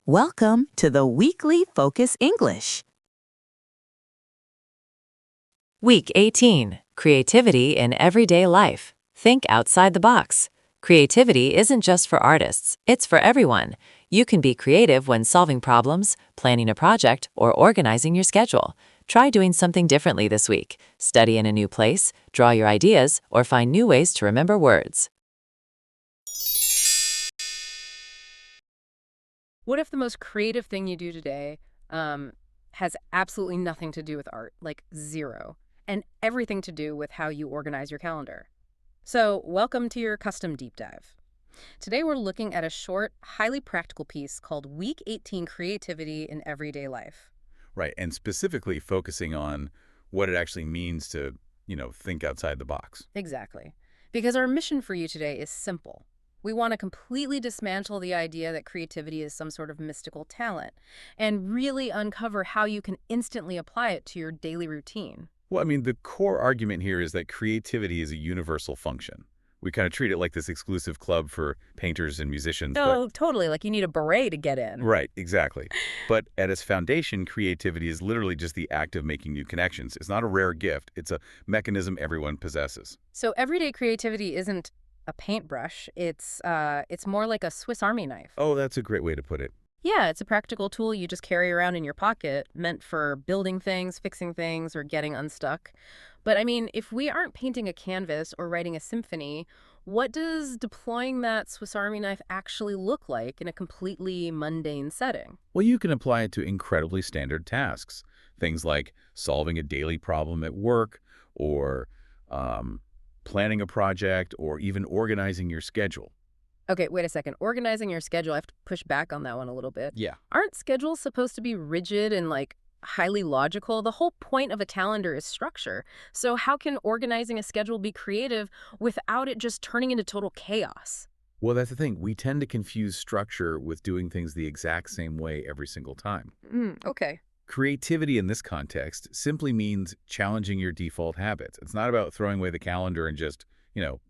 Welcome to the Weekly Focus English. Week 18, Creativity in Everyday Life. Think outside the box. Creativity isn't just for artists, it's for everyone. You can be creative when solving problems, planning a project, or organizing your schedule. Try doing something differently this week. Study in a new place, draw your ideas, or find new ways to remember words. What if the most creative thing you do today has absolutely nothing to do with art, like zero, and everything to do with how you organize your calendar? So, welcome to your custom deep dive. Today we're looking at a short, highly practical piece called Week 18 Creativity in Everyday Life. Right, and specifically focusing on what it actually means to, think outside the box. Exactly. Because our mission for you today is simple. We want to completely dismantle the idea that creativity is some sort of mystical talent and really uncover how you can instantly apply it to your daily routine. Well, the core argument here is that creativity is a universal function. We kind of treat it like this exclusive club for painters and musicians. Oh, totally. Like you need a beret to get in. Right, exactly. But at its foundation, creativity is literally just the act of making new connections. It's not a rare gift. It's a mechanism everyone possesses. So everyday creativity isn't a paintbrush. It's more like a Swiss Army knife. Oh, that's a great way to put it. Yeah, it's a practical tool you just carry around in your pocket, meant for building things, fixing things, or getting unstuck. But if we aren't painting a canvas or writing a symphony, what does deploying that Swiss Army knife actually look like in a completely mundane setting? Well, you can apply it to incredibly standard tasks. Things like solving a daily problem at work, or planning a project, or even organizing your schedule. Okay, wait a second. Organizing your schedule, I have to push back on that one a little bit. Yeah. Aren't schedules supposed to be rigid and highly logical? The whole point of a calendar is structure. So how can organizing a schedule be creative without it just turning into total chaos? Well, that's the thing. We tend to confuse structure with doing things the exact same way every single time. Okay. Creativity in this context simply means challenging your default habits. It's not about throwing away the calendar and just,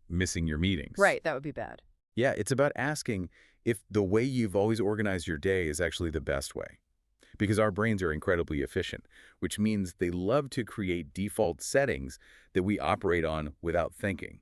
missing your meetings. Right, that would be bad. Yeah, it's about asking if the way you've always organized your day is actually the best way. Because our brains are incredibly efficient, which means they love to create default settings that we operate on without thinking.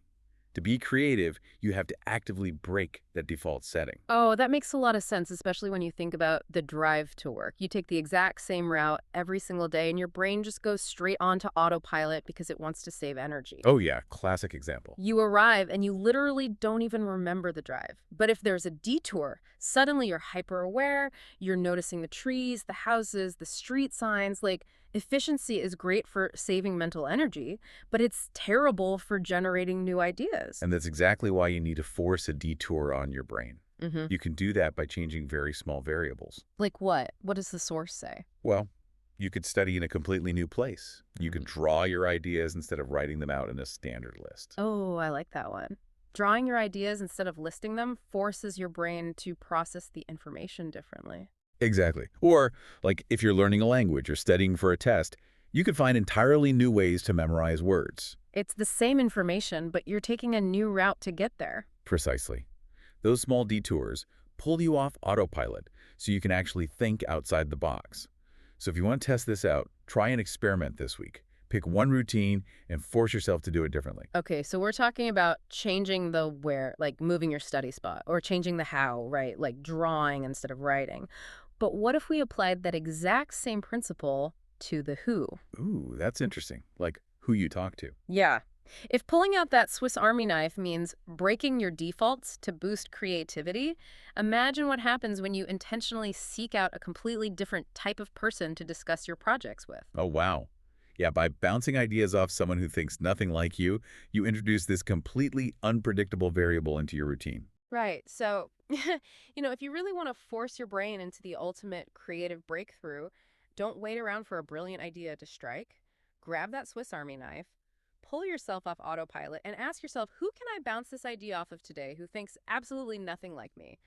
To be creative, you have to actively break that default setting. Oh, that makes a lot of sense, especially when you think about the drive to work. You take the exact same route every single day, and your brain just goes straight onto autopilot because it wants to save energy. Oh yeah, classic example. You arrive, and you literally don't even remember the drive. But if there's a detour, suddenly you're hyper-aware, you're noticing the trees, the houses, the street signs. Efficiency is great for saving mental energy, but it's terrible for generating new ideas. And that's exactly why you need to force a detour on your brain. You can do that by changing very small variables. Like what? What does the source say? Well, you could study in a completely new place. You could draw your ideas instead of writing them out in a standard list. Oh, I like that one. Drawing your ideas instead of listing them forces your brain to process the information differently. Exactly. Or, if you're learning a language or studying for a test, you could find entirely new ways to memorize words. It's the same information, but you're taking a new route to get there. Precisely. Those small detours pull you off autopilot so you can actually think outside the box. So if you want to test this out, try an experiment this week. Pick one routine and force yourself to do it differently. Okay, so we're talking about changing the where, like moving your study spot, or changing the how, right? Like drawing instead of writing. But what if we applied that exact same principle to the who? Ooh, that's interesting. Like who you talk to. Yeah. If pulling out that Swiss Army knife means breaking your defaults to boost creativity, imagine what happens when you intentionally seek out a completely different type of person to discuss your projects with. Oh, wow. Yeah, by bouncing ideas off someone who thinks nothing like you introduce this completely unpredictable variable into your routine. Right. So, if you really want to force your brain into the ultimate creative breakthrough, don't wait around for a brilliant idea to strike. Grab that Swiss Army knife, pull yourself off autopilot, and ask yourself, who can I bounce this idea off of today who thinks absolutely nothing like me?